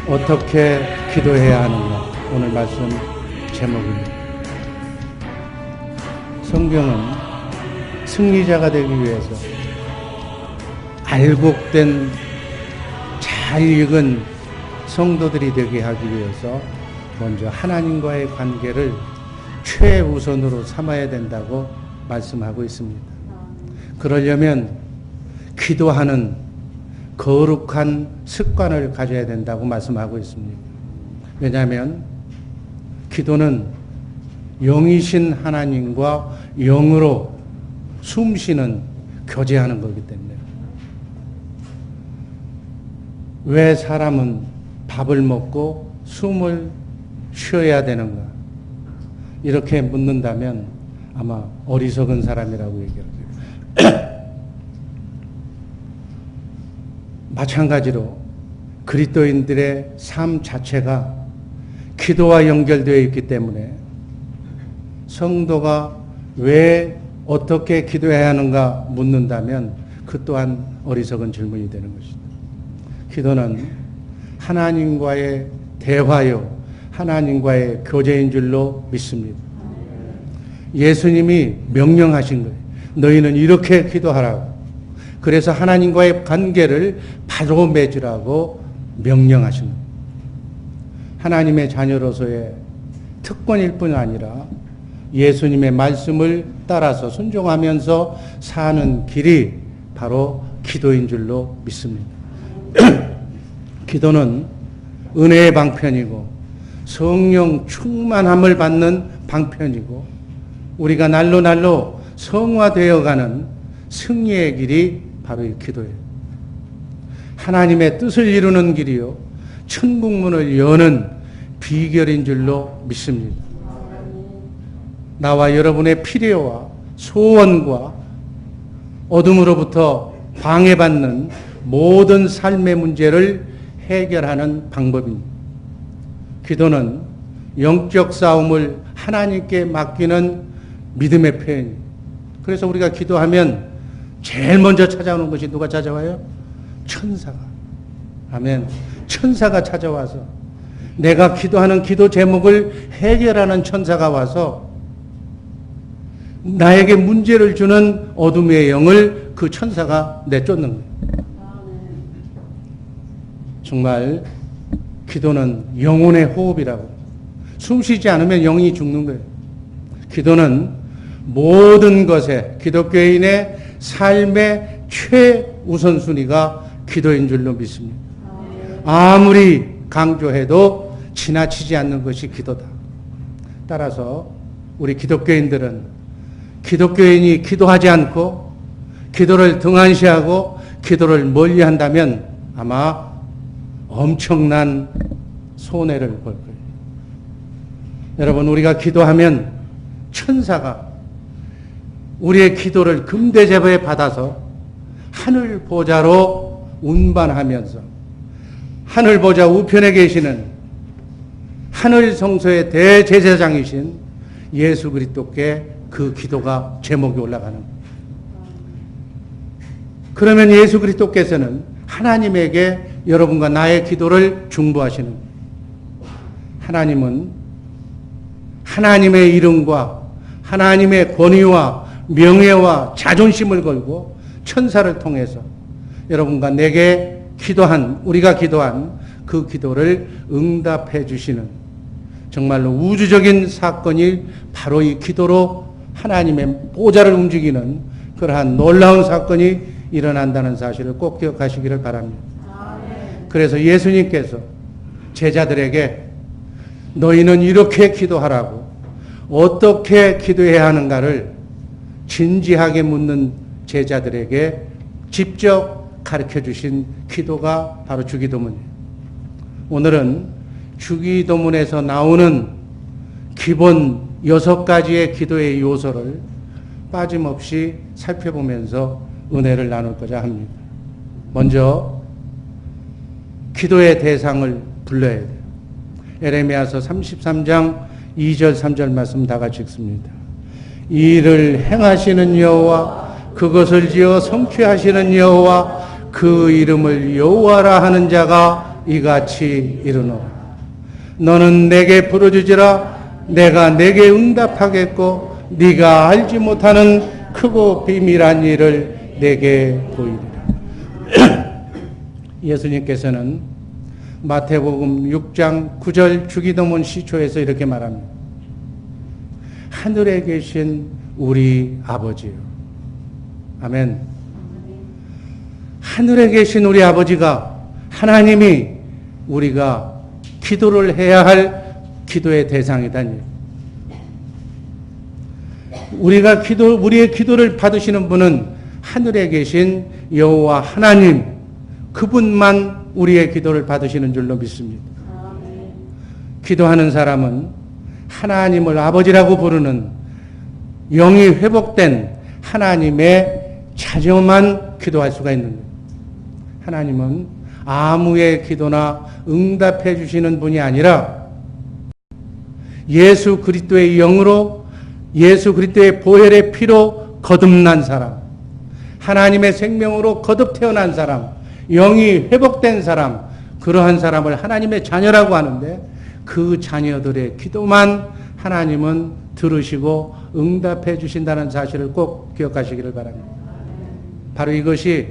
어떻게 기도해야 하는가? 오늘 말씀 제목입니다. 성경은 승리자가 되기 위해서 알곡된 잘 읽은 성도들이 되게 하기 위해서 먼저 하나님과의 관계를 최우선으로 삼아야 된다고 말씀하고 있습니다. 그러려면 기도하는 거룩한 습관을 가져야 된다고 말씀하고 있습니다. 왜냐하면 기도는 영이신 하나님과 영으로 숨쉬는 교제하는 거기 때문에. 왜 사람은 밥을 먹고 숨을 쉬어야 되는가? 이렇게 묻는다면 아마 어리석은 사람이라고 얘기하죠. 마찬가지로 그리스도인들의 삶 자체가 기도와 연결되어 있기 때문에 성도가 왜 어떻게 기도해야 하는가 묻는다면 그 또한 어리석은 질문이 되는 것이다. 기도는 하나님과의 대화요, 하나님과의 교제인 줄로 믿습니다. 예수님이 명령하신 거예요. 너희는 이렇게 기도하라고. 그래서 하나님과의 관계를 바로 맺으라고 명령하신 거예요. 하나님의 자녀로서의 특권일 뿐 아니라 예수님의 말씀을 따라서 순종하면서 사는 길이 바로 기도인 줄로 믿습니다. 기도는 은혜의 방편이고 성령 충만함을 받는 방편이고 우리가 날로 성화되어가는 승리의 길이 바로 이 기도예요. 하나님의 뜻을 이루는 길이요, 천국문을 여는 비결인 줄로 믿습니다. 나와 여러분의 필요와 소원과 어둠으로부터 방해받는 모든 삶의 문제를 해결하는 방법입니다. 기도는 영적 싸움을 하나님께 맡기는 믿음의 표현입니다. 그래서 우리가 기도하면 제일 먼저 찾아오는 것이 누가 찾아와요? 천사가. 아멘. 천사가 찾아와서 내가 기도하는 기도 제목을 해결하는 천사가 와서 나에게 문제를 주는 어둠의 영을 그 천사가 내쫓는 거예요. 정말 기도는 영혼의 호흡이라고. 숨 쉬지 않으면 영이 죽는 거예요. 기도는 모든 것에 기독교인의 삶의 최우선순위가 기도인 줄로 믿습니다. 아무리 강조해도 지나치지 않는 것이 기도다. 따라서 우리 기독교인들은 기독교인이 기도하지 않고 기도를 등한시하고 기도를 멀리한다면 아마 엄청난 손해를 볼 거예요. 여러분, 우리가 기도하면 천사가 우리의 기도를 금대접에 받아서 하늘 보좌로 운반하면서 하늘 보좌 우편에 계시는 하늘 성소의 대제사장이신 예수 그리스도께 그 기도가 제목이 올라가는 거예요. 그러면 예수 그리스도께서는 하나님에게 여러분과 나의 기도를 중보하시는 거예요. 하나님은 하나님의 이름과 하나님의 권위와 명예와 자존심을 걸고 천사를 통해서 여러분과 내게 기도한, 우리가 기도한 그 기도를 응답해 주시는 정말로 우주적인 사건이 바로 이 기도로 하나님의 보좌를 움직이는 그러한 놀라운 사건이 일어난다는 사실을 꼭 기억하시기를 바랍니다. 그래서 예수님께서 제자들에게 너희는 이렇게 기도하라고 어떻게 기도해야 하는가를 진지하게 묻는 제자들에게 직접 가르쳐 주신 기도가 바로 주기도문이에요. 오늘은 주기도문에서 나오는 기본 6가지의 기도의 요소를 빠짐없이 살펴보면서 은혜를 나누고자 합니다. 먼저 기도의 대상을 불러야 돼요. 에레미야서 33장 2절 3절 말씀 다 같이 읽습니다. 이를 행하시는 여호와, 그것을 지어 성취하시는 여호와, 그 이름을 여호와라 하는 자가 이같이 이르노라. 너는 내게 부르짖으라. 내가 내게 응답하겠고 네가 알지 못하는 크고 비밀한 일을 내게 보이리라. 예수님께서는 마태복음 6장 9절 주기도문 시초에서 이렇게 말합니다. 하늘에 계신 우리 아버지요. 아멘. 하늘에 계신 우리 아버지가, 하나님이 우리가 기도를 해야 할 기도의 대상이다니. 우리의 기도를 받으시는 분은 하늘에 계신 여호와 하나님, 그분만 우리의 기도를 받으시는 줄로 믿습니다. 기도하는 사람은 하나님을 아버지라고 부르는 영이 회복된 하나님의 자녀만 기도할 수가 있는 거예요. 하나님은 아무의 기도나 응답해 주시는 분이 아니라 예수 그리스도의 영으로, 예수 그리스도의 보혈의 피로 거듭난 사람, 하나님의 생명으로 거듭 태어난 사람, 영이 회복된 사람, 그러한 사람을 하나님의 자녀라고 하는데, 그 자녀들의 기도만 하나님은 들으시고 응답해 주신다는 사실을 꼭 기억하시기를 바랍니다. 바로 이것이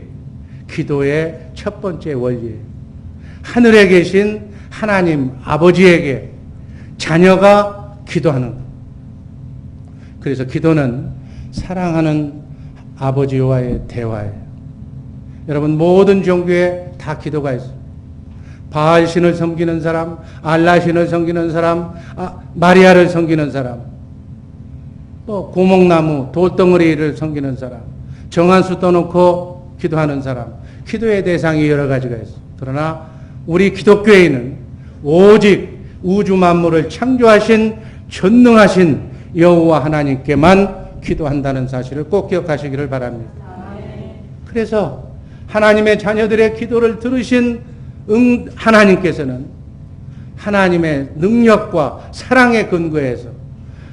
기도의 첫 번째 원리예요. 하늘에 계신 하나님 아버지에게 자녀가 기도하는 것. 그래서 기도는 사랑하는 아버지와의 대화예요. 여러분, 모든 종교에 다 기도가 있어요. 바알 신을 섬기는 사람, 알라 신을 섬기는 사람, 마리아를 섬기는 사람, 또 고목나무, 돌덩어리를 섬기는 사람, 정한수 떠놓고 기도하는 사람, 기도의 대상이 여러 가지가 있어요. 그러나 우리 기독교인은 오직 우주 만물을 창조하신 전능하신 여호와 하나님께만 기도한다는 사실을 꼭 기억하시기를 바랍니다. 그래서 하나님의 자녀들의 기도를 들으신 하나님께서는 하나님의 능력과 사랑에 근거해서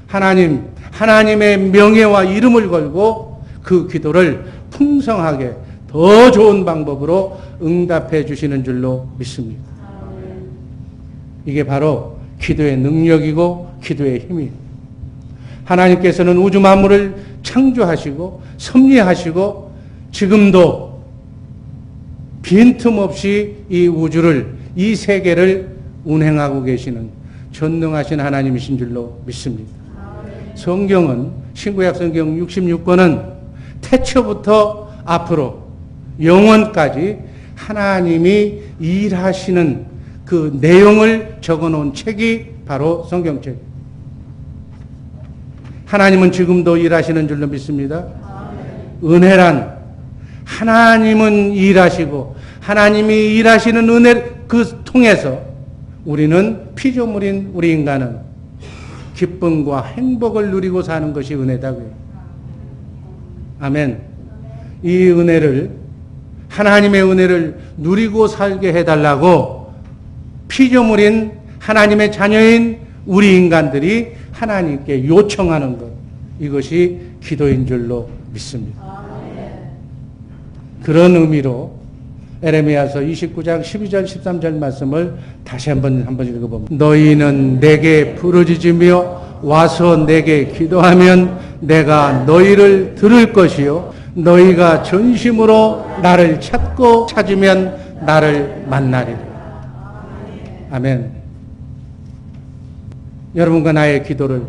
하나님의 명예와 이름을 걸고 그 기도를 풍성하게 더 좋은 방법으로 응답해 주시는 줄로 믿습니다. 이게 바로 기도의 능력이고 기도의 힘이에요. 하나님께서는 우주 만물을 창조하시고 섭리하시고 지금도 빈틈없이 이 우주를, 이 세계를 운행하고 계시는 전능하신 하나님이신 줄로 믿습니다. 성경은, 신구약 성경 66권은 태초부터 앞으로 영원까지 하나님이 일하시는 그 내용을 적어놓은 책이 바로 성경책. 하나님은 지금도 일하시는 줄로 믿습니다. 은혜란 하나님은 일하시고 하나님이 일하시는 은혜 그 통해서 우리는 피조물인 우리 인간은 기쁨과 행복을 누리고 사는 것이 은혜다고요. 아멘. 이 은혜를, 하나님의 은혜를 누리고 살게 해달라고 피조물인 하나님의 자녀인 우리 인간들이 하나님께 요청하는 것, 이것이 기도인 줄로 믿습니다. 그런 의미로 에레미야서 29장 12절 13절 말씀을 다시 한번 읽어봅니다. 너희는 내게 부르짖으며 와서 내게 기도하면 내가 너희를 들을 것이요 너희가 전심으로 나를 찾고 찾으면 나를 만나리라. 아멘. 여러분과 나의 기도를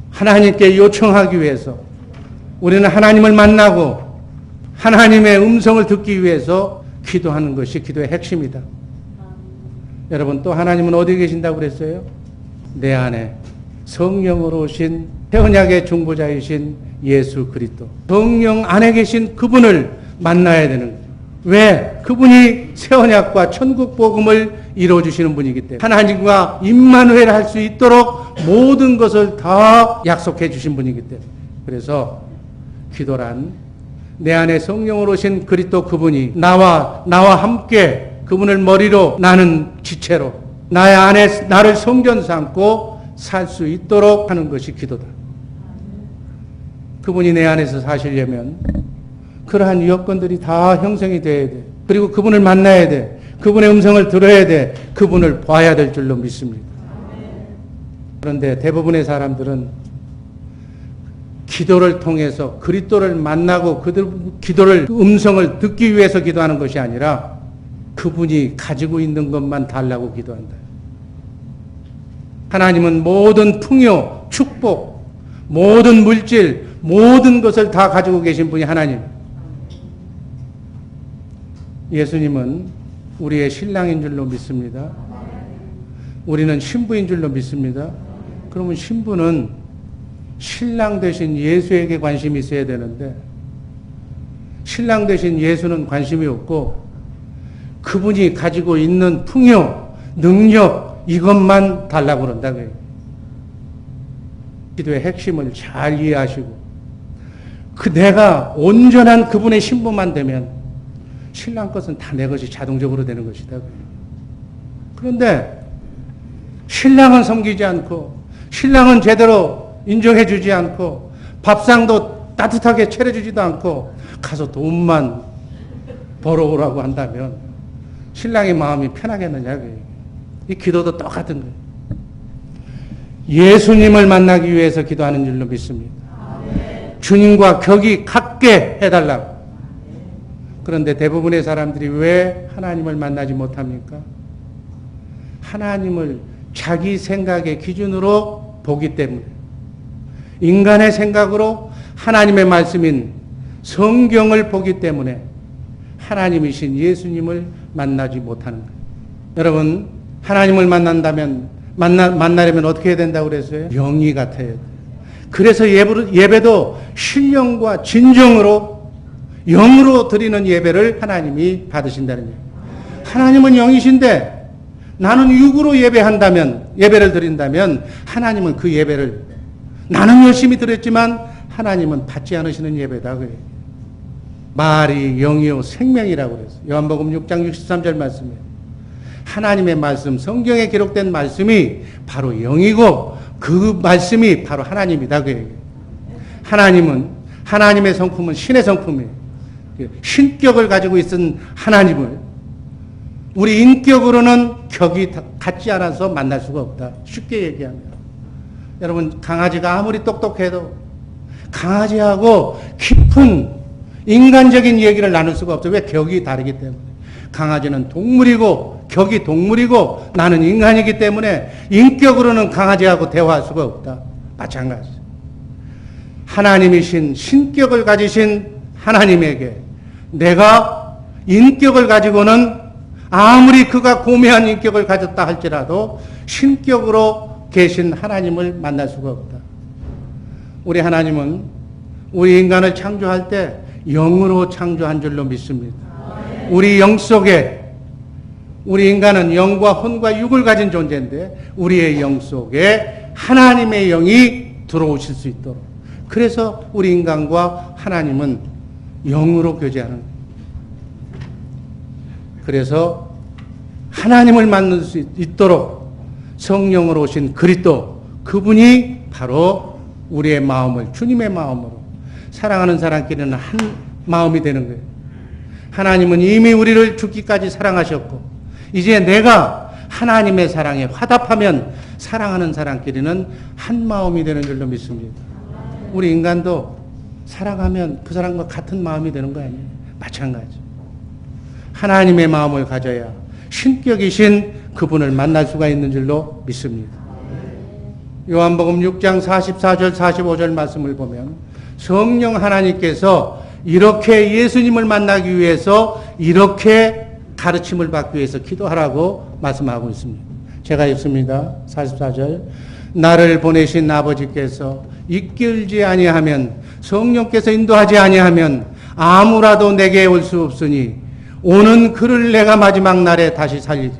하나님께 요청하기 위해서 우리는 하나님을 만나고 하나님의 음성을 듣기 위해서 기도하는 것이 기도의 핵심이다. 여러분, 또 하나님은 어디 계신다고 그랬어요? 내 안에 성령으로 오신 태언약의 중보자이신 예수 그리스도, 성령 안에 계신 그분을 만나야 되는 거예요. 왜? 그분이 새 언약과 천국 복음을 이루어주시는 분이기 때문에 하나님과 임마누엘 할 수 있도록 모든 것을 다 약속해 주신 분이기 때문에. 그래서 기도란 내 안에 성령으로 오신 그리스도 그분이 나와 함께 그분을 머리로 나는 지체로 나의 안에 나를 성전 삼고 살 수 있도록 하는 것이 기도다. 그분이 내 안에서 사시려면 그러한 여건들이 다 형성이 돼야 돼. 그리고 그분을 만나야 돼. 그분의 음성을 들어야 돼. 그분을 봐야 될 줄로 믿습니다. 그런데 대부분의 사람들은 기도를 통해서 그리스도를 만나고 그들 기도를 음성을 듣기 위해서 기도하는 것이 아니라 그분이 가지고 있는 것만 달라고 기도한다. 하나님은 모든 풍요, 축복, 모든 물질, 모든 것을 다 가지고 계신 분이 하나님. 예수님은 우리의 신랑인 줄로 믿습니다. 우리는 신부인 줄로 믿습니다. 그러면 신부는 신랑 되신 예수에게 관심이 있어야 되는데 신랑 되신 예수는 관심이 없고 그분이 가지고 있는 풍요, 능력 이것만 달라고 그런다고요. 기도의 핵심을 잘 이해하시고 내가 온전한 그분의 신부만 되면 신랑 것은 다 내 것이 자동적으로 되는 것이다. 그런데 신랑은 섬기지 않고 신랑은 제대로 인정해 주지 않고 밥상도 따뜻하게 차려주지도 않고 가서 돈만 벌어오라고 한다면 신랑의 마음이 편하겠느냐. 이 기도도 똑같은 거예요. 예수님을 만나기 위해서 기도하는 줄로 믿습니다. 주님과 격이 같게 해달라고. 그런데 대부분의 사람들이 왜 하나님을 만나지 못합니까? 하나님을 자기 생각의 기준으로 보기 때문에 인간의 생각으로 하나님의 말씀인 성경을 보기 때문에 하나님이신 예수님을 만나지 못하는 거예요. 여러분 하나님을 만나려면 어떻게 해야 된다고 그랬어요? 영이 같아야 돼요. 그래서 예배도 신령과 진정으로 영으로 드리는 예배를 하나님이 받으신다는 거예요. 하나님은 영이신데 나는 육으로 예배를 드린다면 하나님은 그 예배를 나는 열심히 드렸지만 하나님은 받지 않으시는 예배다. 그래요. 말이 영이요 생명이라고 그랬어요. 요한복음 6장 63절 말씀이에요. 하나님의 말씀, 성경에 기록된 말씀이 바로 영이고 그 말씀이 바로 하나님이다. 그 얘기예요. 하나님의 성품은 신의 성품이에요. 신격을 가지고 있은 하나님을 우리 인격으로는 격이 같지 않아서 만날 수가 없다. 쉽게 얘기하면. 여러분 강아지가 아무리 똑똑해도 강아지하고 깊은 인간적인 얘기를 나눌 수가 없어요. 왜? 격이 다르기 때문에. 강아지는 동물이고 격이 동물이고 나는 인간이기 때문에 인격으로는 강아지하고 대화할 수가 없다. 마찬가지. 하나님이신 신격을 가지신 하나님에게 내가 인격을 가지고는 아무리 그가 고매한 인격을 가졌다 할지라도 신격으로 계신 하나님을 만날 수가 없다. 우리 하나님은 우리 인간을 창조할 때 영으로 창조한 줄로 믿습니다. 우리 영 속에 우리 인간은 영과 혼과 육을 가진 존재인데 우리의 영 속에 하나님의 영이 들어오실 수 있도록 그래서 우리 인간과 하나님은 영으로 교제하는 거예요. 그래서 하나님을 만날 수 있도록 성령으로 오신 그리스도 그분이 바로 우리의 마음을 주님의 마음으로 사랑하는 사람끼리는 한 마음이 되는 거예요. 하나님은 이미 우리를 죽기까지 사랑하셨고 이제 내가 하나님의 사랑에 화답하면 사랑하는 사람끼리는 한 마음이 되는 줄로 믿습니다. 우리 인간도 사랑하면 그 사람과 같은 마음이 되는 거 아니에요? 마찬가지. 하나님의 마음을 가져야 신격이신 그분을 만날 수가 있는 줄로 믿습니다. 요한복음 6장 44절 45절 말씀을 보면 성령 하나님께서 이렇게 예수님을 만나기 위해서 이렇게 가르침을 받기 위해서 기도하라고 말씀하고 있습니다. 제가 읽습니다. 44절 나를 보내신 아버지께서 이끌지 아니하면 성령께서 인도하지 아니하면 아무라도 내게 올 수 없으니 오는 그를 내가 마지막 날에 다시 살리리라.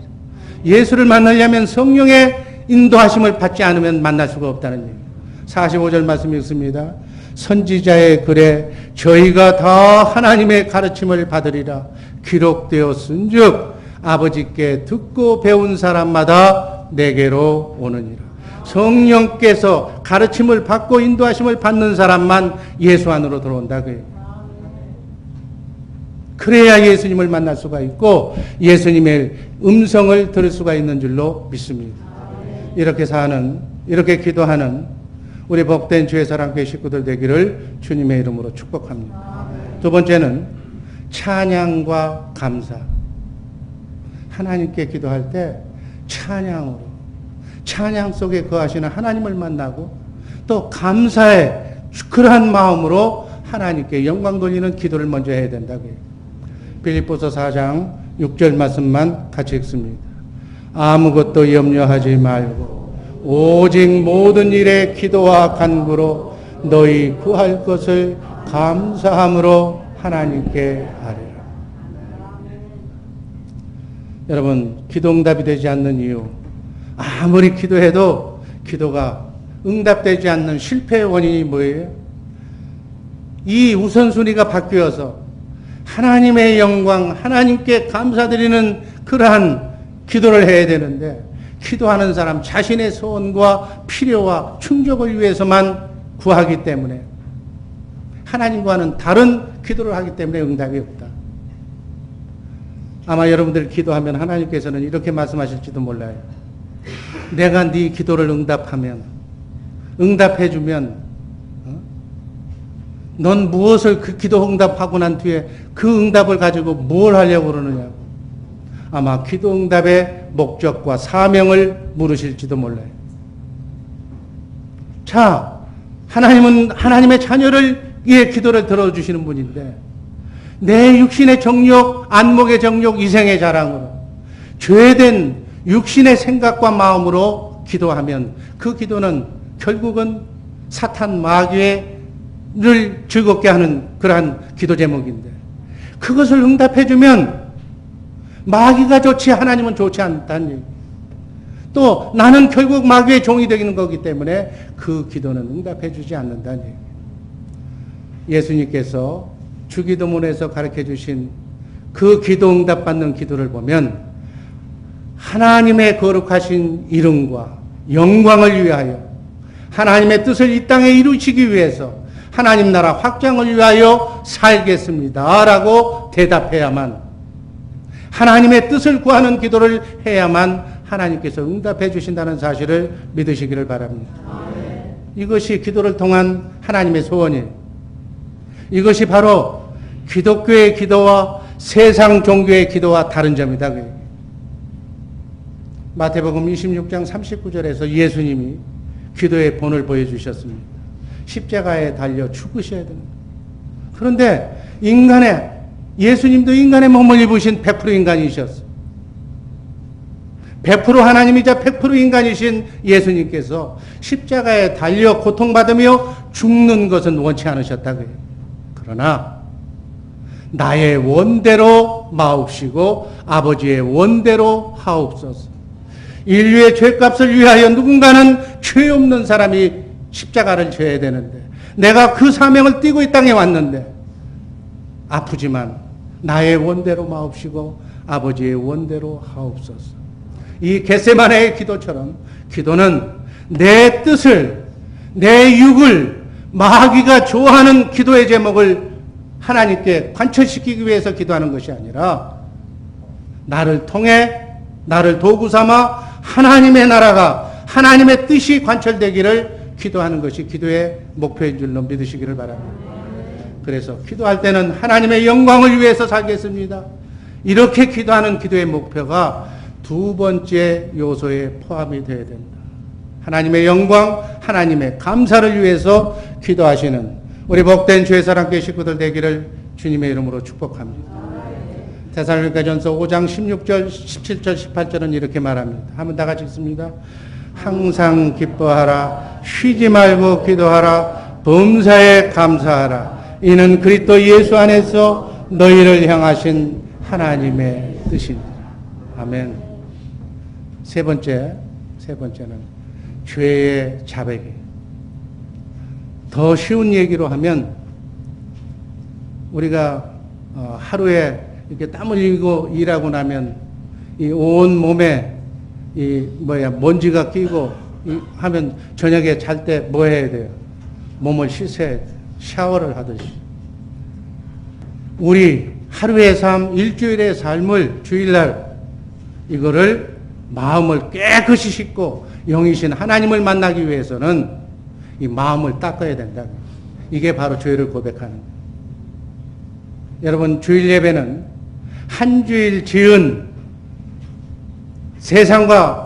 예수를 만나려면 성령의 인도하심을 받지 않으면 만날 수가 없다는 얘기예요. 45절 말씀 읽습니다. 선지자의 글에 저희가 다 하나님의 가르침을 받으리라 기록되었은즉 아버지께 듣고 배운 사람마다 내게로 오느니라. 성령께서 가르침을 받고 인도하심을 받는 사람만 예수 안으로 들어온다. 그래야 예수님을 만날 수가 있고 예수님의 음성을 들을 수가 있는 줄로 믿습니다. 이렇게 기도하는 우리 복된 주의 사랑교회 식구들 되기를 주님의 이름으로 축복합니다. 두 번째는 찬양과 감사. 하나님께 기도할 때 찬양으로, 찬양 속에 거하시는 하나님을 만나고 또 감사의 그러한 마음으로 하나님께 영광 돌리는 기도를 먼저 해야 된다고요. 빌립보서 4장 6절 말씀만 같이 읽습니다. 아무것도 염려하지 말고 오직 모든 일에 기도와 간구로 너희 구할 것을 감사함으로 하나님께 아뢰라. 여러분, 기도 응답이 되지 않는 이유, 아무리 기도해도 기도가 응답되지 않는 실패의 원인이 뭐예요? 이 우선순위가 바뀌어서 하나님의 영광, 하나님께 감사드리는 그러한 기도를 해야 되는데 기도하는 사람 자신의 소원과 필요와 충족을 위해서만 구하기 때문에 하나님과는 다른 기도를 하기 때문에 응답이 없다. 아마 여러분들이 기도하면 하나님께서는 이렇게 말씀하실지도 몰라요. 내가 네 기도를 응답해주면 넌 무엇을 그 기도 응답하고 난 뒤에 그 응답을 가지고 뭘 하려고 그러느냐고. 아마 기도 응답의 목적과 사명을 물으실지도 몰라요. 자, 하나님은 하나님의 자녀를 의 기도를 들어주시는 분인데 내 육신의 정욕, 안목의 정욕, 이생의 자랑으로 죄된 육신의 생각과 마음으로 기도하면 그 기도는 결국은 사탄 마귀를 즐겁게 하는 그러한 기도 제목인데 그것을 응답해주면 마귀가 좋지 하나님은 좋지 않다는 얘기. 또 나는 결국 마귀의 종이 되는 거기 때문에 그 기도는 응답해주지 않는다는 얘기. 예수님께서 주기도문에서 가르쳐 주신 그 기도 응답받는 기도를 보면 하나님의 거룩하신 이름과 영광을 위하여 하나님의 뜻을 이 땅에 이루시기 위해서 하나님 나라 확장을 위하여 살겠습니다 라고 대답해야만 하나님의 뜻을 구하는 기도를 해야만 하나님께서 응답해 주신다는 사실을 믿으시기를 바랍니다. 이것이 기도를 통한 하나님의 소원이에요. 이것이 바로 기독교의 기도와 세상 종교의 기도와 다른 점이다. 마태복음 26장 39절에서 예수님이 기도의 본을 보여주셨습니다. 십자가에 달려 죽으셔야 됩니다. 그런데 예수님도 인간의 몸을 입으신 100% 인간이셨어요. 100% 하나님이자 100% 인간이신 예수님께서 십자가에 달려 고통받으며 죽는 것은 원치 않으셨다고요. 그러나 나의 원대로 마옵시고 아버지의 원대로 하옵소서. 인류의 죄값을 위하여 누군가는 죄 없는 사람이 십자가를 져야 되는데 내가 그 사명을 띠고 이 땅에 왔는데 아프지만 나의 원대로 마옵시고 아버지의 원대로 하옵소서. 이 겟세마네의 기도처럼 기도는 내 뜻을, 내 육을 마귀가 좋아하는 기도의 제목을 하나님께 관철시키기 위해서 기도하는 것이 아니라 나를 통해 나를 도구 삼아 하나님의 나라가 하나님의 뜻이 관철되기를 기도하는 것이 기도의 목표인 줄로 믿으시기를 바랍니다. 그래서 기도할 때는 하나님의 영광을 위해서 살겠습니다. 이렇게 기도하는 기도의 목표가 두 번째 요소에 포함이 되어야 됩니다. 하나님의 영광, 하나님의 감사를 위해서 기도하시는 우리 복된 주의 사랑교회 식구들 되기를 주님의 이름으로 축복합니다. 데살로니가전서 5장 16절, 17절, 18절은 이렇게 말합니다. 한번 다 같이 읽습니다. 항상 기뻐하라, 쉬지 말고 기도하라, 범사에 감사하라. 이는 그리스도 예수 안에서 너희를 향하신 하나님의 뜻입니다. 아멘. 세 번째는 죄의 자백이에요. 더 쉬운 얘기로 하면 우리가 하루에 이렇게 땀 흘리고 일하고 나면 이 온 몸에 먼지가 끼고 하면 저녁에 잘 때 뭐 해야 돼요? 몸을 씻어야 돼요. 샤워를 하듯이. 우리 하루의 삶, 일주일의 삶을 주일날 이거를 마음을 깨끗이 씻고 영이신 하나님을 만나기 위해서는 이 마음을 닦아야 된다. 이게 바로 죄를 고백하는 거예요. 여러분, 주일 예배는 한 주일 지은 세상과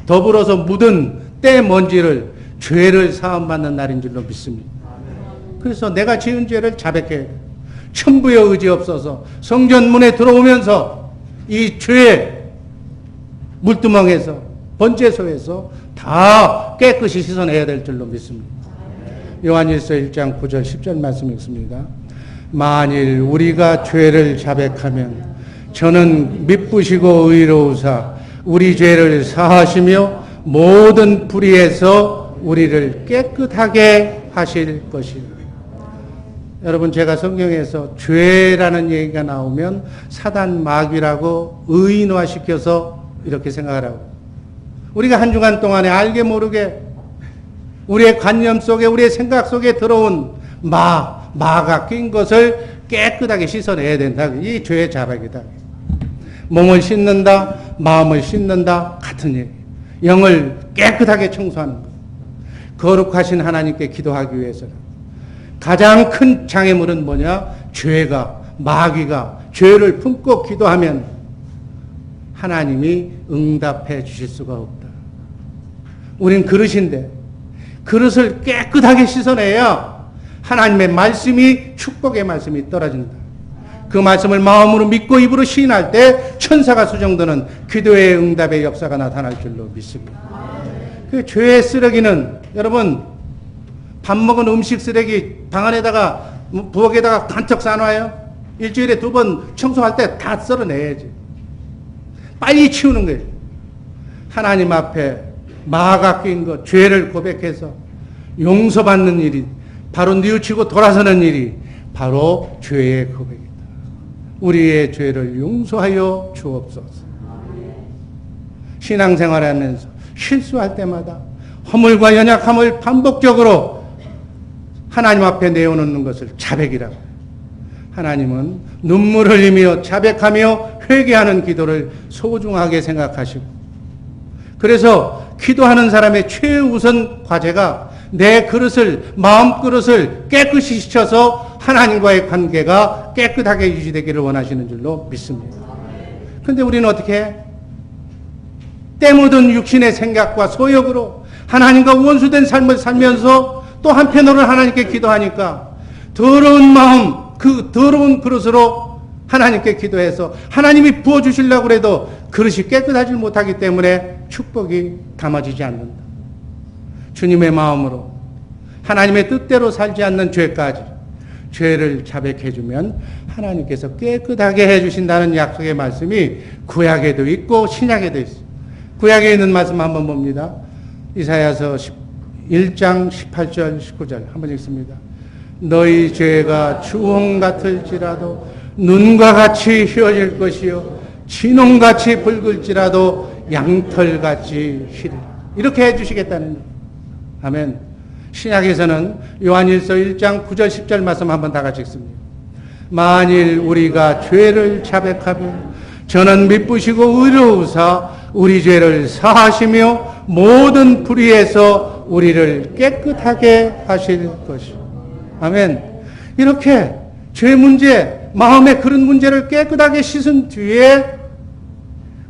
더불어서 묻은 때 먼지를 죄를 사함받는 날인 줄로 믿습니다. 그래서 내가 지은 죄를 자백해야 돼요. 천부의 의지 없어서 성전 문에 들어오면서 이 죄의 물두멍에서 번제소에서 다 깨끗이 씻어내야 될 줄로 믿습니다. 요한일서 1장 9절 10절 말씀 읽습니다. 만일 우리가 죄를 자백하면 저는 미쁘시고 의로우사 우리 죄를 사하시며 모든 불의에서 우리를 깨끗하게 하실 것이라. 여러분, 제가 성경에서 죄라는 얘기가 나오면 사단 마귀라고 의인화시켜서 이렇게 생각하라고. 우리가 한 주간 동안에 알게 모르게 우리의 관념 속에 우리의 생각 속에 들어온 마가 낀 것을 깨끗하게 씻어내야 된다. 이 죄의 자백이다. 몸을 씻는다, 마음을 씻는다 같은 얘기. 영을 깨끗하게 청소하는 것. 거룩하신 하나님께 기도하기 위해서는 가장 큰 장애물은 뭐냐? 죄가, 마귀가 죄를 품고 기도하면 하나님이 응답해 주실 수가 없다. 우린 그릇인데 그릇을 깨끗하게 씻어내야 하나님의 말씀이, 축복의 말씀이 떨어진다. 그 말씀을 마음으로 믿고 입으로 시인할 때 천사가 수정되는 기도의 응답의 역사가 나타날 줄로 믿습니다. 그 죄의 쓰레기는 여러분, 밥 먹은 음식 쓰레기 방 안에다가 부엌에다가 간척 싸놔요. 일주일에 2번 청소할 때 다 썰어내야지. 빨리 치우는 거예요. 하나님 앞에 마가 낀 것, 죄를 고백해서 용서받는 일이, 바로 뉘우치고 돌아서는 일이 바로 죄의 고백이다. 우리의 죄를 용서하여 주옵소서. 신앙생활하면서 실수할 때마다 허물과 연약함을 반복적으로 하나님 앞에 내어놓는 것을 자백이라고. 하나님은 눈물을 흘리며 자백하며 회개하는 기도를 소중하게 생각하시고, 그래서 기도하는 사람의 최우선 과제가 내 그릇을, 마음 그릇을 깨끗이 씻어서 하나님과의 관계가 깨끗하게 유지되기를 원하시는 줄로 믿습니다. 그런데 우리는 어떻게 해? 때 묻은 육신의 생각과 소욕으로 하나님과 원수된 삶을 살면서 또 한편으로는 하나님께 기도하니까 더러운 마음, 그 더러운 그릇으로 하나님께 기도해서 하나님이 부어주시려고 해도 그릇이 깨끗하지 못하기 때문에 축복이 담아지지 않는다. 주님의 마음으로 하나님의 뜻대로 살지 않는 죄까지 죄를 자백해주면 하나님께서 깨끗하게 해주신다는 약속의 말씀이 구약에도 있고 신약에도 있어요. 구약에 있는 말씀 한번 봅니다. 이사야서 1장 18절 19절 한번 읽습니다. 너희 죄가 주홍 같을지라도 눈과 같이 휘어질 것이요 진홍같이 붉을지라도 양털같이 희리라. 이렇게 해주시겠다는. 아멘. 신약에서는 요한일서 1장 9절 10절 말씀 한번 다 같이 읽습니다. 만일 우리가 죄를 자백하면 저는 미쁘시고 의로우사 우리 죄를 사하시며 모든 불의에서 우리를 깨끗하게 하실 것이요. 아멘. 이렇게 죄 문제, 마음의 그런 문제를 깨끗하게 씻은 뒤에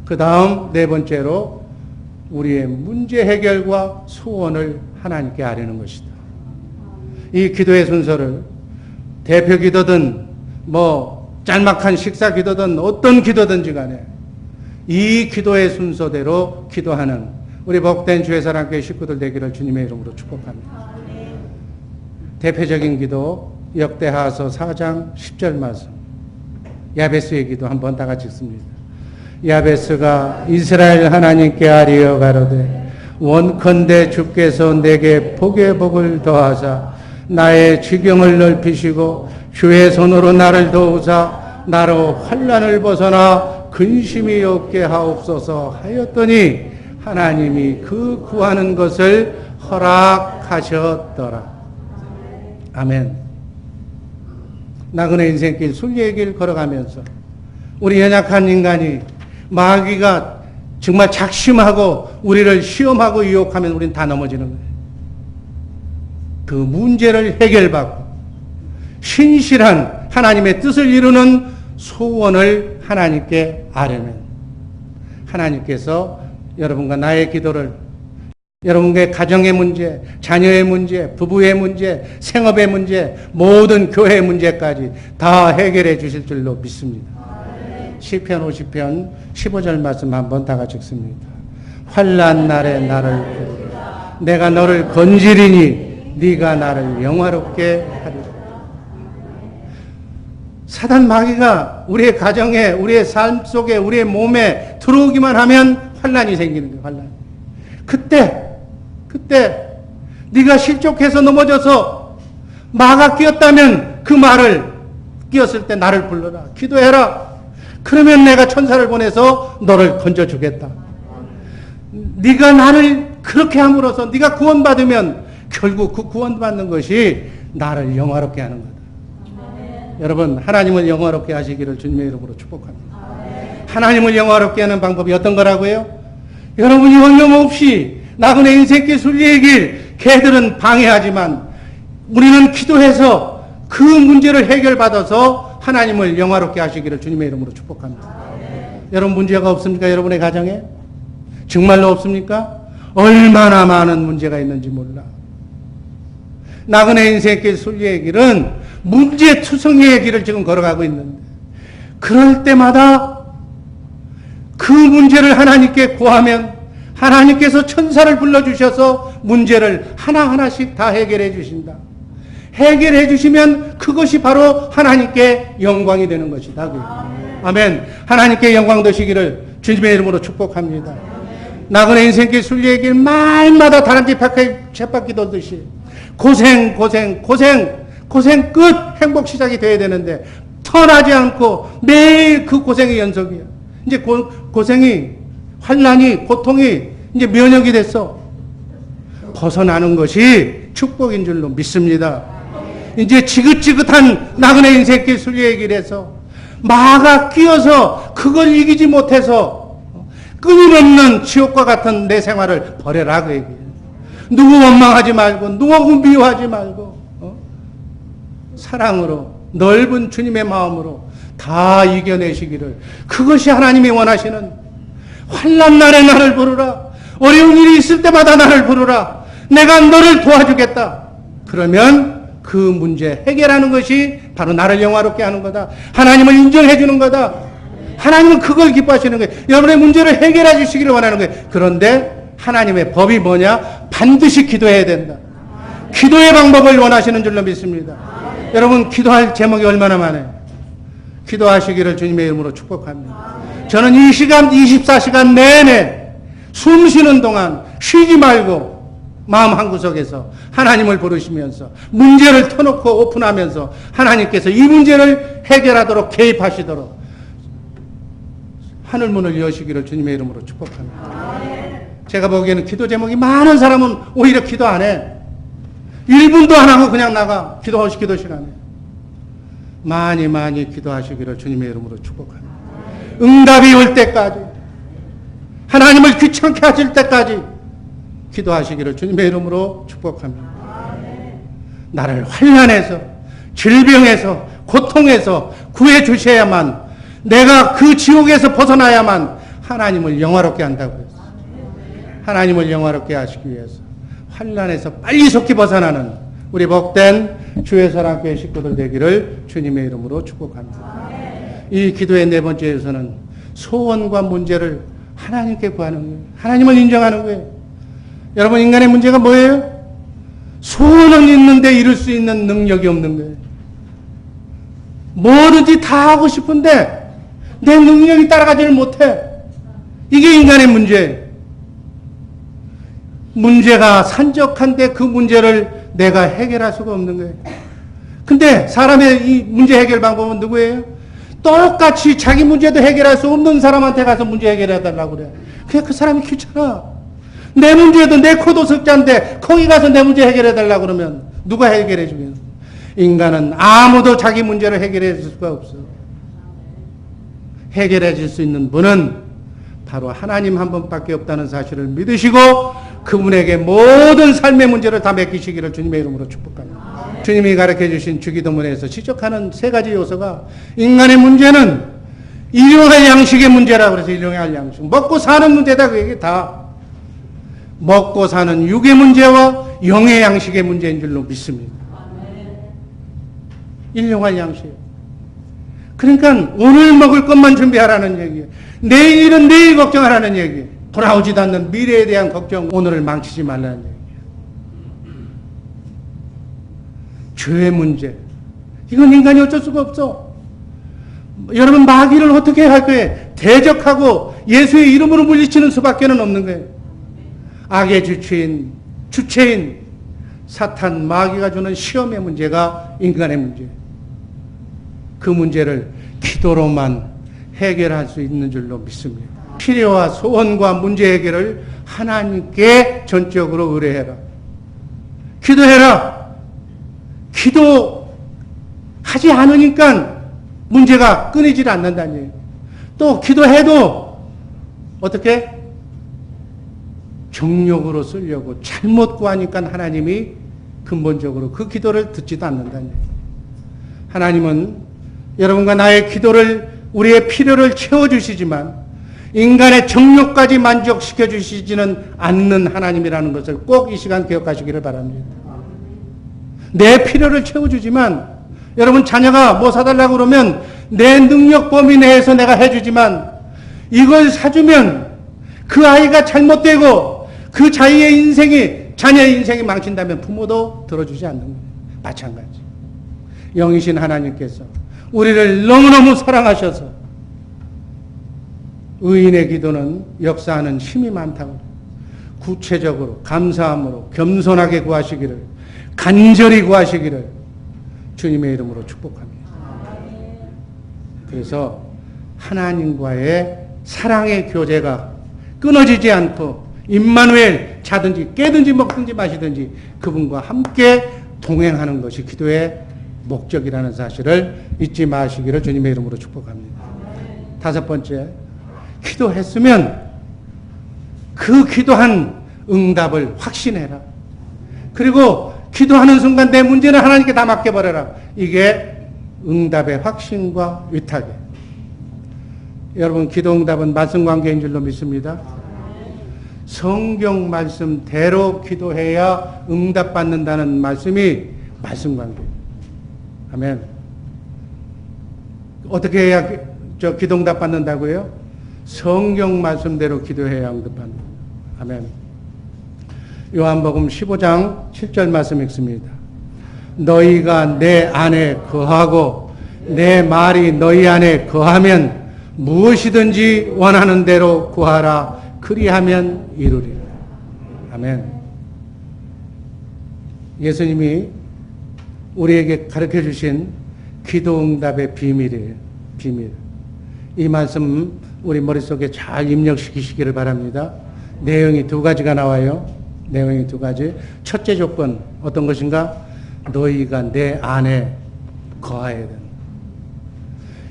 그 다음 네 번째로 우리의 문제 해결과 소원을 하나님께 아뢰는 것이다. 이 기도의 순서를 대표 기도든 짤막한 식사 기도든 어떤 기도든지 간에 이 기도의 순서대로 기도하는 우리 복된 주의 사랑교회 식구들 되기를 주님의 이름으로 축복합니다. 대표적인 기도 역대하서 4장 10절 말씀, 야베스의 기도 한번 다 같이 읽습니다. 야베스가 이스라엘 하나님께 아뢰어 가로되 원컨대 주께서 내게 복의 복을 더하사 나의 지경을 넓히시고 주의 손으로 나를 도우사 나로 환난을 벗어나 근심이 없게 하옵소서 하였더니 하나님이 그 구하는 것을 허락하셨더라. 아멘. 나그네 인생길 순리의 길 걸어가면서 우리 연약한 인간이 마귀가 정말 작심하고 우리를 시험하고 유혹하면 우리는 다 넘어지는 거예요. 그 문제를 해결받고 신실한 하나님의 뜻을 이루는 소원을 하나님께 아뢰면 하나님께서 여러분과 나의 기도를 여러분의 가정의 문제, 자녀의 문제, 부부의 문제, 생업의 문제, 모든 교회의 문제까지 다 해결해 주실 줄로 믿습니다. 시편 50편 15절 말씀 한번 다 같이 읽습니다. 환난 날에 나를 부르라. 내가 너를 건지리니 네가 나를 영화롭게 하리라. 사단 마귀가 우리의 가정에, 우리의 삶 속에, 우리의 몸에 들어오기만 하면 환난이 생기는 거예요. 환난. 그때 네가 실족해서 넘어져서 마가 끼었다면 그 말을 끼었을 때 나를 불러라. 기도해라. 그러면 내가 천사를 보내서 너를 건져주겠다. 네가 나를 그렇게 함으로써 네가 구원받으면 결국 그 구원받는 것이 나를 영화롭게 하는 거다. 여러분, 하나님을 영화롭게 하시기를 주님의 이름으로 축복합니다. 하나님을 영화롭게 하는 방법이 어떤 거라고요? 여러분이 어김없이 나그네 인생길 순리의 길, 개들은 방해하지만 우리는 기도해서 그 문제를 해결받아서 하나님을 영화롭게 하시기를 주님의 이름으로 축복합니다. 여러분 문제가 없습니까? 여러분의 가정에? 정말로 없습니까? 얼마나 많은 문제가 있는지 몰라. 나그네 인생길 순리의 길은 문제투성이의 길을 지금 걸어가고 있는데 그럴 때마다 그 문제를 하나님께 구하면 하나님께서 천사를 불러주셔서 문제를 하나하나씩 다 해결해 주신다. 해결해 주시면 그것이 바로 하나님께 영광이 되는 것이다. 아멘. 하나님께 영광 되시기를 주님의 이름으로 축복합니다. 나그네 인생길 순리의 길 말마다 다람쥐 쳇바퀴 돌듯이 고생 끝 행복 시작이 돼야 되는데 턴하지 않고 매일 그 고생의 연속이야. 이제 고생이 환난이 고통이 이제 면역이 됐어. 벗어나는 것이 축복인 줄로 믿습니다. 이제 지긋지긋한 나그네 인생길 순리의 길에서 마가 끼어서 그걸 이기지 못해서 끊임없는 지옥과 같은 내 생활을 버려라 그 얘기예요. 누구 원망하지 말고 누구 미워하지 말고 사랑으로 넓은 주님의 마음으로 다 이겨내시기를 그것이 하나님이 원하시는 환난 날에 나를 부르라. 어려운 일이 있을 때마다 나를 부르라. 내가 너를 도와주겠다. 그러면 그 문제 해결하는 것이 바로 나를 영화롭게 하는 거다. 하나님을 인정해 주는 거다. 하나님은 그걸 기뻐하시는 거예요. 여러분의 문제를 해결해 주시기를 원하는 거예요. 그런데 하나님의 법이 뭐냐? 반드시 기도해야 된다. 기도의 방법을 원하시는 줄로 믿습니다. 여러분 기도할 제목이 얼마나 많아요. 기도하시기를 주님의 이름으로 축복합니다. 저는 이 시간 24시간 내내 숨 쉬는 동안 쉬지 말고 마음 한구석에서 하나님을 부르시면서 문제를 터놓고 오픈하면서 하나님께서 이 문제를 해결하도록 개입하시도록 하늘문을 여시기를 주님의 이름으로 축복합니다. 제가 보기에는 기도 제목이 많은 사람은 오히려 기도 안 해. 1분도 안 하고 그냥 나가. 기도 시간에. 많이 기도하시기를 주님의 이름으로 축복합니다. 응답이 올 때까지 하나님을 귀찮게 하실 때까지 기도하시기를 주님의 이름으로 축복합니다. 나를 환난에서 질병에서 고통에서 구해 주셔야만 내가 그 지옥에서 벗어나야만 하나님을 영화롭게 한다고 했어요. 하나님을 영화롭게 하시기 위해서 환난에서 빨리 속히 벗어나는 우리 복된 주의 사랑교회 식구들 되기를 주님의 이름으로 축복합니다. 이 기도의 네 번째에서는 소원과 문제를 하나님께 구하는 거예요. 하나님을 인정하는 거예요. 여러분 인간의 문제가 뭐예요? 소원은 있는데 이룰 수 있는 능력이 없는 거예요. 뭐든지 다 하고 싶은데 내 능력이 따라가지를 못해. 이게 인간의 문제예요. 문제가 산적한데 그 문제를 내가 해결할 수가 없는 거예요. 근데 사람의 이 문제 해결 방법은 누구예요? 똑같이 자기 문제도 해결할 수 없는 사람한테 가서 문제 해결해 달라고 그래. 그냥 그 사람이 귀찮아. 내 문제도 내 코도 석자인데 거기 가서 내 문제 해결해 달라고 그러면 누가 해결해 주겠어? 인간은 아무도 자기 문제를 해결해 줄 수가 없어. 해결해 줄 수 있는 분은 바로 하나님 한 분밖에 없다는 사실을 믿으시고 그분에게 모든 삶의 문제를 다 맡기시기를 주님의 이름으로 축복합니다. 주님이 가르쳐 주신 주기도문에서 지적하는 세 가지 요소가 인간의 문제는 일용할 양식의 문제라고 그래서 일용할 양식. 먹고 사는 문제다. 그 얘기 다. 먹고 사는 육의 문제와 영의 양식의 문제인 줄로 믿습니다. 일용할 양식. 그러니까 오늘 먹을 것만 준비하라는 얘기예요. 내일은 내일 걱정하라는 얘기예요. 돌아오지도 않는 미래에 대한 걱정, 오늘을 망치지 말라는 얘기예요. 죄의 문제. 이건 인간이 어쩔 수가 없어. 여러분 마귀를 어떻게 할 거예요? 대적하고 예수의 이름으로 물리치는 수밖에 없는 거예요. 악의 주체인 사탄 마귀가 주는 시험의 문제가 인간의 문제예요. 그 문제를 기도로만 해결할 수 있는 줄로 믿습니다. 필요와 소원과 문제 해결을 하나님께 전적으로 의뢰해라. 기도해라. 기도하지 않으니까 문제가 끊이질 않는다는 얘기예요. 또 기도해도 어떻게? 정욕으로 쓰려고 잘못 구하니까 하나님이 근본적으로 그 기도를 듣지도 않는다는 얘기예요. 하나님은 여러분과 나의 기도를 우리의 필요를 채워주시지만 인간의 정욕까지 만족시켜 주시지는 않는 하나님이라는 것을 꼭 이 시간 기억하시기를 바랍니다. 내 필요를 채워주지만 여러분 자녀가 뭐 사달라고 그러면 내 능력 범위 내에서 내가 해주지만 이걸 사주면 그 아이가 잘못되고 그 자녀의 인생이 망친다면 부모도 들어주지 않는 거예요. 마찬가지. 영이신 하나님께서 우리를 너무너무 사랑하셔서 의인의 기도는 역사하는 힘이 많다고 구체적으로 감사함으로 겸손하게 구하시기를 간절히 구하시기를 주님의 이름으로 축복합니다. 그래서 하나님과의 사랑의 교제가 끊어지지 않고 임마누엘 자든지 깨든지 먹든지 마시든지 그분과 함께 동행하는 것이 기도의 목적이라는 사실을 잊지 마시기를 주님의 이름으로 축복합니다. 다섯 번째, 기도했으면 그 기도한 응답을 확신해라. 그리고 기도하는 순간 내 문제는 하나님께 다 맡겨버려라. 이게 응답의 확신과 위탁이에요. 여러분 기도 응답은 말씀 관계인 줄로 믿습니다. 성경 말씀대로 기도해야 응답받는다는 말씀이 말씀 관계예요. 아멘. 어떻게 해야 기도 응답 받는다고요? 성경 말씀대로 기도해야 응답받는다. 아멘. 요한복음 15장 7절 말씀 읽습니다. 너희가 내 안에 거하고 내 말이 너희 안에 거하면 무엇이든지 원하는 대로 구하라. 그리하면 이루리라. 아멘. 예수님이 우리에게 가르쳐 주신 기도 응답의 비밀이에요. 비밀. 이 말씀 우리 머릿속에 잘 입력시키시기를 바랍니다. 내용이 두 가지가 나와요. 내용이 두 가지. 첫째 조건 어떤 것인가? 너희가 내 안에 거해야 된다.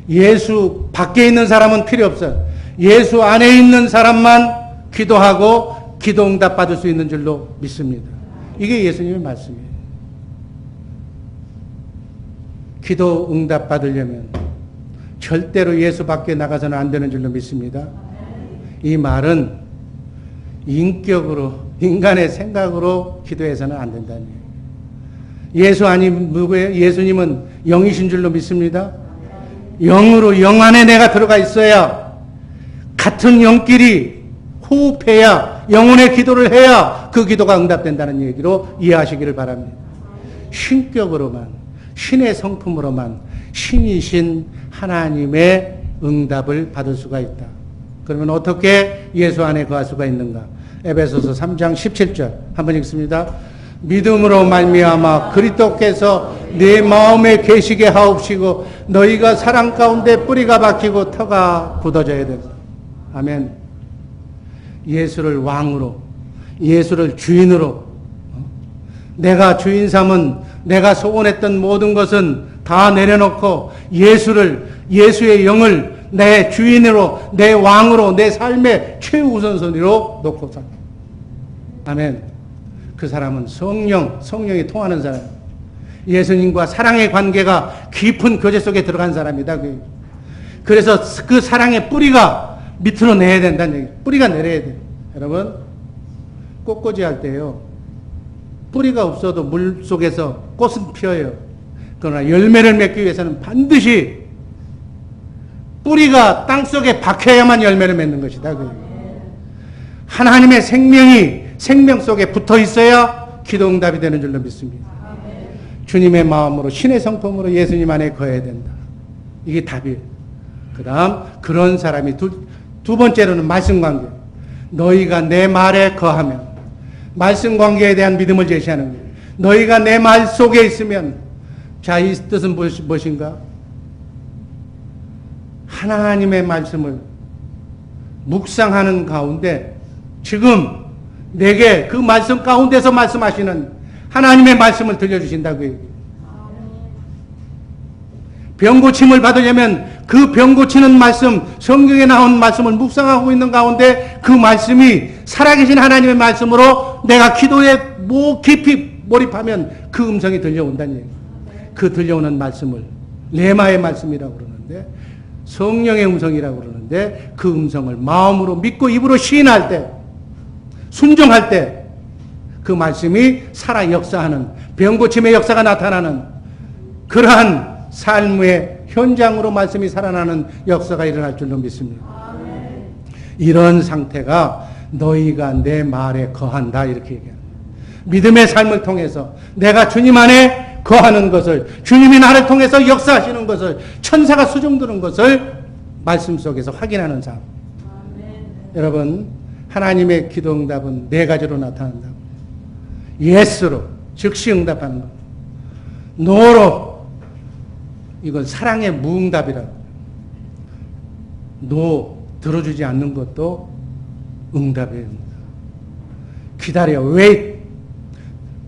예수 밖에 있는 사람은 필요 없어요. 예수 안에 있는 사람만 기도하고 기도 응답 받을 수 있는 줄로 믿습니다. 이게 예수님의 말씀이에요. 기도 응답 받으려면 절대로 예수 밖에 나가서는 안 되는 줄로 믿습니다. 이 말은 인격으로, 인간의 생각으로 기도해서는 안 된다는 얘기예요. 예수 아니면 누구예요? 예수님은 영이신 줄로 믿습니다. 영으로, 영 안에 내가 들어가 있어야 같은 영끼리 호흡해야, 영혼의 기도를 해야 그 기도가 응답된다는 얘기로 이해하시기를 바랍니다. 신격으로만, 신의 성품으로만 신이신 하나님의 응답을 받을 수가 있다. 그러면 어떻게 예수 안에 거할 수가 있는가? 에베소서 3장 17절 한번 읽습니다. 믿음으로 말미암아 그리스도께서 내 마음에 계시게 하옵시고 너희가 사랑 가운데 뿌리가 박히고 터가 굳어져야 된다. 아멘. 예수를 왕으로, 예수를 주인으로, 내가 주인 삼은 내가 소원했던 모든 것은 다 내려놓고 예수의 영을 내 주인으로, 내 왕으로, 내 삶의 최우선순위로 놓고 살. 아멘. 그 사람은 성령이 통하는 사람. 예수님과 사랑의 관계가 깊은 교제 속에 들어간 사람이다. 그래서 그 사랑의 뿌리가 밑으로 내야 된다는 얘기예요. 뿌리가 내려야 돼요. 여러분, 꽃꽂이 할 때요, 뿌리가 없어도 물 속에서 꽃은 피어요. 그러나 열매를 맺기 위해서는 반드시 뿌리가 땅속에 박혀야만 열매를 맺는 것이다. 하나님의 생명 속에 붙어 있어야 기도 응답이 되는 줄로 믿습니다. 주님의 마음으로, 신의 성품으로 예수님 안에 거해야 된다. 이게 답이에요. 그 다음, 그런 사람이 두 번째로는 말씀 관계. 너희가 내 말에 거하면, 말씀 관계에 대한 믿음을 제시하는 거예요. 너희가 내 말 속에 있으면, 자, 이 뜻은 무엇인가? 하나님의 말씀을 묵상하는 가운데 지금 내게 그 말씀 가운데서 말씀하시는 하나님의 말씀을 들려주신다고 얘기해요. 병 고침을 받으려면 그 병 고치는 말씀, 성경에 나온 말씀을 묵상하고 있는 가운데 그 말씀이 살아계신 하나님의 말씀으로 내가 기도에 깊이 몰입하면 그 음성이 들려온다는 얘기예요. 그 들려오는 말씀을 레마의 말씀이라고 그러는데, 성령의 음성이라고 그러는데, 그 음성을 마음으로 믿고 입으로 시인할 때, 순종할 때 그 말씀이 살아 역사하는, 병고침의 역사가 나타나는 그러한 삶의 현장으로 말씀이 살아나는 역사가 일어날 줄로 믿습니다. 이런 상태가 너희가 내 말에 거한다, 이렇게 얘기합니다. 믿음의 삶을 통해서 내가 주님 안에 거하는 것을, 주님이 나를 통해서 역사하시는 것을, 천사가 수종드는 것을 말씀 속에서 확인하는 삶. 여러분, 하나님의 기도 응답은 네 가지로 나타난다. 예스로, 즉시 응답하는 것. 노로, 이건 사랑의 무응답이라고. 노, 들어주지 않는 것도 응답이에요. 기다려, wait.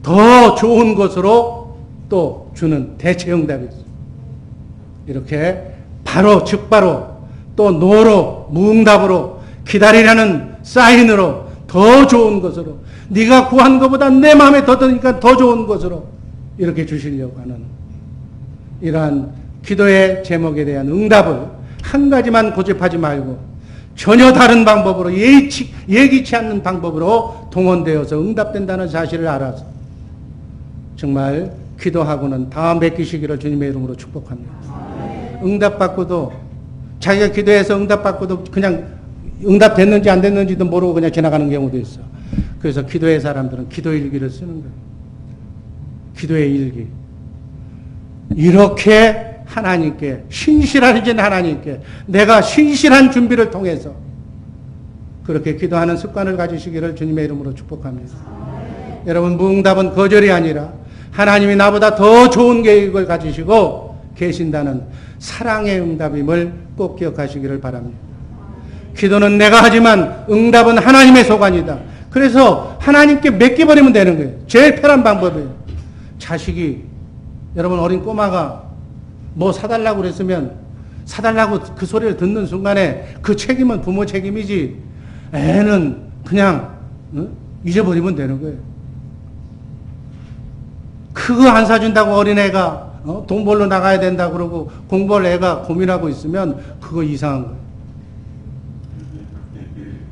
더 좋은 것으로 또 주는 대체 응답이 있어요. 이렇게 바로, 즉바로, 또 노로, 무응답으로, 기다리라는 사인으로, 더 좋은 것으로, 네가 구한 것보다 내 마음에 더 드니까 더 좋은 것으로 이렇게 주시려고 하는 이러한 기도의 제목에 대한 응답을 한 가지만 고집하지 말고 전혀 다른 방법으로, 예기치 않는 방법으로 동원되어서 응답된다는 사실을 알아서 정말 기도하고는 다음 뵙기시기를 주님의 이름으로 축복합니다. 응답받고도, 자기가 기도해서 응답받고도 그냥 응답됐는지 안 됐는지도 모르고 그냥 지나가는 경우도 있어. 그래서 기도의 사람들은 기도일기를 쓰는 거예요. 기도의 일기. 이렇게 하나님께, 신실하신 하나님께 내가 신실한 준비를 통해서 그렇게 기도하는 습관을 가지시기를 주님의 이름으로 축복합니다. 여러분, 무응답은 거절이 아니라 하나님이 나보다 더 좋은 계획을 가지시고 계신다는 사랑의 응답임을 꼭 기억하시기를 바랍니다. 기도는 내가 하지만 응답은 하나님의 소관이다. 그래서 하나님께 맡겨버리면 되는 거예요. 제일 편한 방법이에요. 자식이, 여러분, 어린 꼬마가 뭐 사달라고 그랬으면 사달라고 그 소리를 듣는 순간에 그 책임은 부모 책임이지, 애는 그냥 잊어버리면 되는 거예요. 그거 안 사준다고 어린애가 돈 벌러 나가야 된다고 그러고 공부할 애가 고민하고 있으면 그거 이상한 거예요.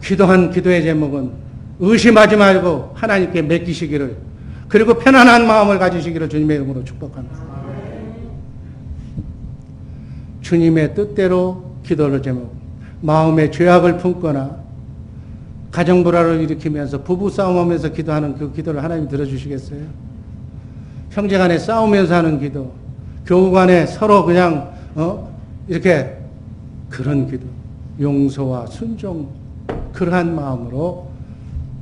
기도한 기도의 제목은 의심하지 말고 하나님께 맡기시기를, 그리고 편안한 마음을 가지시기를 주님의 이름으로 축복합니다. 주님의 뜻대로 기도를 제목, 마음에 죄악을 품거나 가정불화를 일으키면서 부부싸움하면서 기도하는 그 기도를 하나님 들어주시겠어요? 형제간에 싸우면서 하는 기도, 교우간에 서로 그냥 이렇게 그런 기도, 용서와 순종, 그러한 마음으로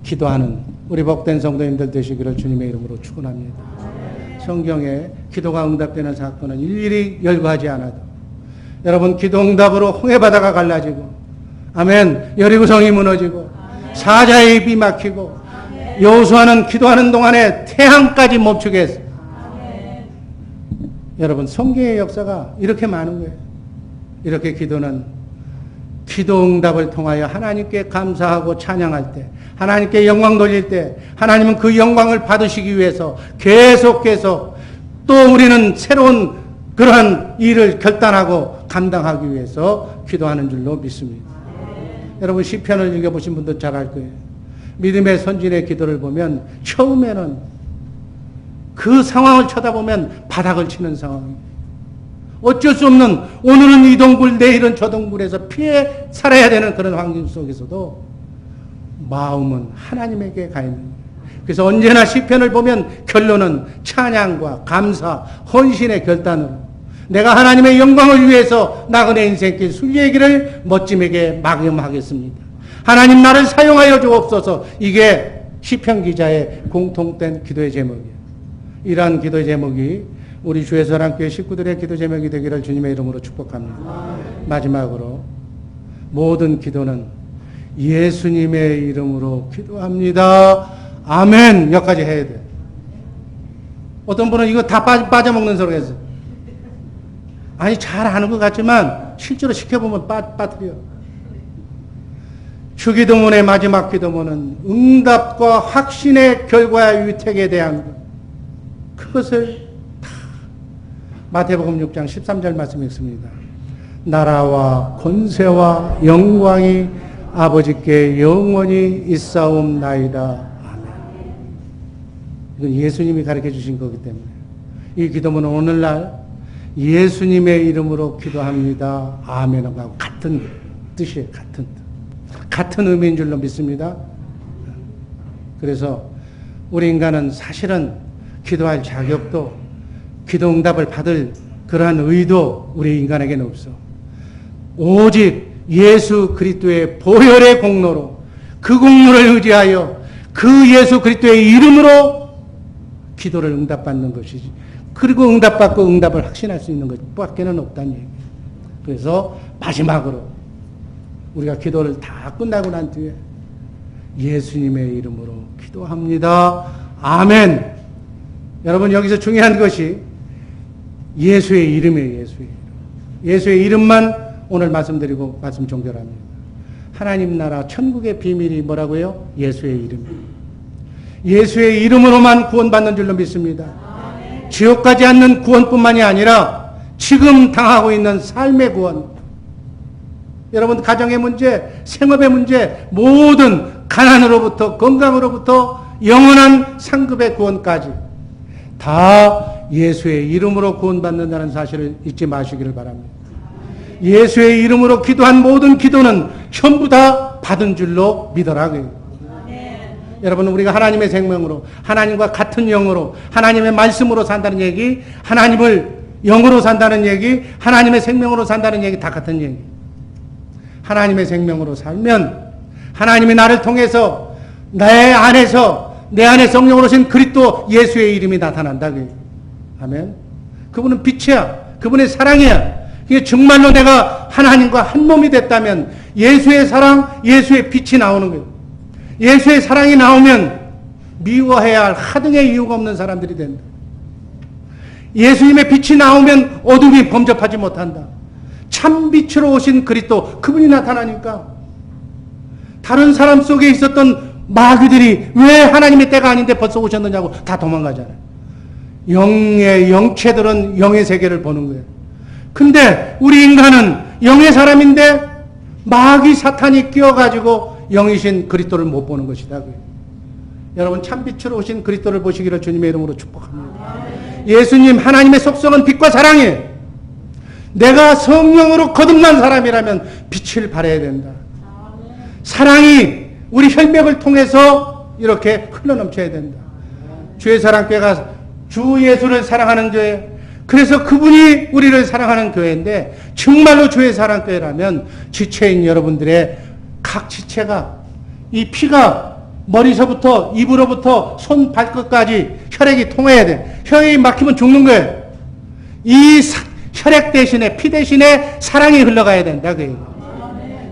기도하는 우리 복된 성도님들 되시기를 주님의 이름으로 축원합니다. 성경에 기도가 응답되는 사건은 일일이 열거하지 않아도, 여러분, 기도 응답으로 홍해바다가 갈라지고, 아멘, 여리고성이 무너지고, 사자의 입이 막히고, 여호수아는 기도하는 동안에 태양까지 멈추게 했어요. 여러분, 성경의 역사가 이렇게 많은 거예요. 이렇게 기도는 기도 응답을 통하여 하나님께 감사하고 찬양할 때, 하나님께 영광 돌릴 때, 하나님은 그 영광을 받으시기 위해서 계속 또 우리는 새로운 그러한 일을 결단하고 감당하기 위해서 기도하는 줄로 믿습니다. 여러분, 시편을 읽어보신 분들 잘 알 거예요. 믿음의 선진의 기도를 보면 처음에는 그 상황을 쳐다보면 바닥을 치는 상황입니다. 어쩔 수 없는, 오늘은 이 동굴 내일은 저 동굴에서 피해 살아야 되는 그런 환경 속에서도 마음은 하나님에게 가 있는 거예요. 그래서 언제나 시편을 보면 결론은 찬양과 감사, 헌신의 결단으로 내가 하나님의 영광을 위해서 나그네 인생길 순리의 길을 멋짐에게 막음하겠습니다. 하나님 나를 사용하여 주옵소서. 이게 시편 기자의 공통된 기도의 제목이에요. 이러한 기도의 제목이 우리 주의 사랑교회 식구들의 기도 제목이 되기를 주님의 이름으로 축복합니다. 마지막으로 모든 기도는 예수님의 이름으로 기도합니다. 아멘. 여기까지 해야 돼요. 어떤 분은 이거 다 빠져먹는 소리가 있어요. 아니, 잘 아는 것 같지만 실제로 시켜보면 빠뜨려. 주기도문의 마지막 기도문은 응답과 확신의 결과의 위택에 대한 그것을 다 마태복음 6장 13절 말씀 읽습니다. 나라와 권세와 영광이 아버지께 영원히 있사옵나이다. 아멘. 이건 예수님이 가르쳐 주신 거기 때문에 이 기도문은 오늘날 예수님의 이름으로 기도합니다. 아멘하고 같은 뜻이에요. 같은 의미인 줄로 믿습니다. 그래서 우리 인간은 사실은 기도할 자격도 기도 응답을 받을 그러한 의도 우리 인간에게는 없어. 오직 예수 그리스도의 보혈의 공로로 그 공로를 의지하여 그 예수 그리스도의 이름으로 기도를 응답받는 것이지. 그리고 응답받고 응답을 확신할 수 있는 것밖에는 없다는 얘기예요. 그래서 마지막으로 우리가 기도를 다 끝나고 난 뒤에 예수님의 이름으로 기도합니다. 아멘. 여러분, 여기서 중요한 것이 예수의 이름이에요. 예수의 이름. 예수의 이름만 오늘 말씀드리고 말씀 종결합니다. 하나님 나라 천국의 비밀이 뭐라고요? 예수의 이름이에요. 예수의 이름으로만 구원받는 줄로 믿습니다. 지옥 가지 않는 구원뿐만이 아니라 지금 당하고 있는 삶의 구원, 여러분 가정의 문제, 생업의 문제, 모든 가난으로부터 건강으로부터 영원한 상급의 구원까지 다 예수의 이름으로 구원받는다는 사실을 잊지 마시기를 바랍니다. 예수의 이름으로 기도한 모든 기도는 전부 다 받은 줄로 믿어라고요. 여러분, 우리가 하나님의 생명으로, 하나님과 같은 영으로, 하나님의 말씀으로 산다는 얘기, 하나님을 영으로 산다는 얘기, 하나님의 생명으로 산다는 얘기 다 같은 얘기. 하나님의 생명으로 살면 하나님이 나를 통해서 내 안에서, 내 안에 성령으로 오신 그리스도 예수의 이름이 나타난다. 아멘. 그분은 빛이야. 그분의 사랑이야. 이게 정말로 내가 하나님과 한 몸이 됐다면 예수의 사랑, 예수의 빛이 나오는 거예요. 예수의 사랑이 나오면 미워해야 할 하등의 이유가 없는 사람들이 된다. 예수님의 빛이 나오면 어둠이 범접하지 못한다. 참 빛으로 오신 그리스도, 그분이 나타나니까 다른 사람 속에 있었던 마귀들이 왜 하나님의 때가 아닌데 벌써 오셨느냐고 다 도망가잖아요. 영의 영체들은 영의 세계를 보는 거예요. 근데 우리 인간은 영의 사람인데 마귀 사탄이 끼어가지고 영이신 그리스도를 못 보는 것이다. 여러분, 참빛으로 오신 그리스도를 보시기를 주님의 이름으로 축복합니다. 예수님, 하나님의 속성은 빛과 사랑이에요. 내가 성령으로 거듭난 사람이라면 빛을 발해야 된다. 사랑이 우리 혈맥을 통해서 이렇게 흘러넘쳐야 된다. 주의 사랑교회가 주 예수를 사랑하는 교회, 그래서 그분이 우리를 사랑하는 교회인데 정말로 주의 사랑교회라면 지체인 여러분들의 각 지체가, 이 피가 머리서부터 입으로부터 손 발끝까지 혈액이 통해야 돼. 혈액이 막히면 죽는 거예요. 이 혈액 대신에, 피 대신에 사랑이 흘러가야 된다. 그 얘기.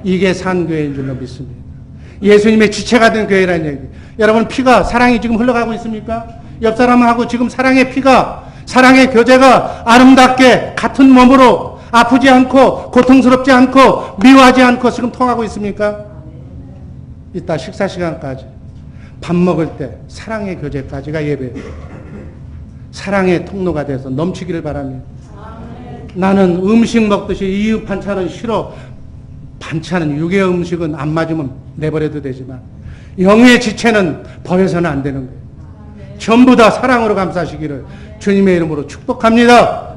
이게 산교회인 줄로 믿습니다. 예수님의 지체가 된 교회라는 얘기. 여러분, 피가, 사랑이 지금 흘러가고 있습니까? 옆 사람하고 지금 사랑의 피가, 사랑의 교제가 아름답게 같은 몸으로 아프지 않고 고통스럽지 않고 미워하지 않고 지금 통하고 있습니까? 이따 식사 시간까지 밥 먹을 때 사랑의 교제까지가 예배예요. 사랑의 통로가 돼서 넘치기를 바랍니다. 나는 음식 먹듯이 이웃 반찬은 싫어. 반찬은 육의 음식은 안 맞으면 내버려도 되지만 영의 지체는 버려서는 안 되는 거예요. 전부 다 사랑으로 감싸시기를 주님의 이름으로 축복합니다.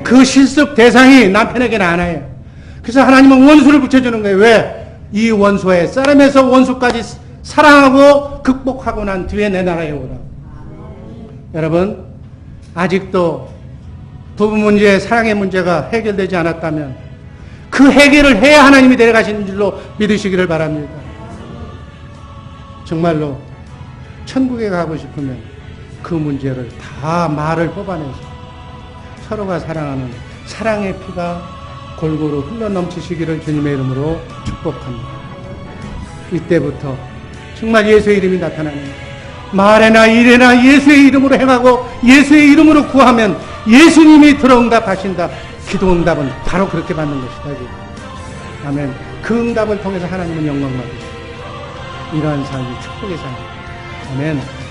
그 실습 대상이 남편에게는 하나예요. 그래서 하나님은 원수를 붙여주는 거예요. 왜? 이 원수의 싸움에서 원수까지 사랑하고 극복하고 난 뒤에 내 나라에 오라. 여러분, 아직도 부부 문제, 사랑의 문제가 해결되지 않았다면 그 해결을 해야 하나님이 데려가시는 줄로 믿으시기를 바랍니다. 정말로 천국에 가고 싶으면 그 문제를 다 말을 뽑아내서 서로가 사랑하는 사랑의 피가 골고루 흘러넘치시기를 주님의 이름으로 축복합니다. 이때부터 정말 예수의 이름이 나타나는 말에나 일에나 예수의 이름으로 행하고 예수의 이름으로 구하면 예수님이 들어응답하신다. 기도 응답은 바로 그렇게 받는 것이다. 아멘. 그 응답을 통해서 하나님은 영광 받으시고 이러한 삶이 축복의 삶입니다. 아멘.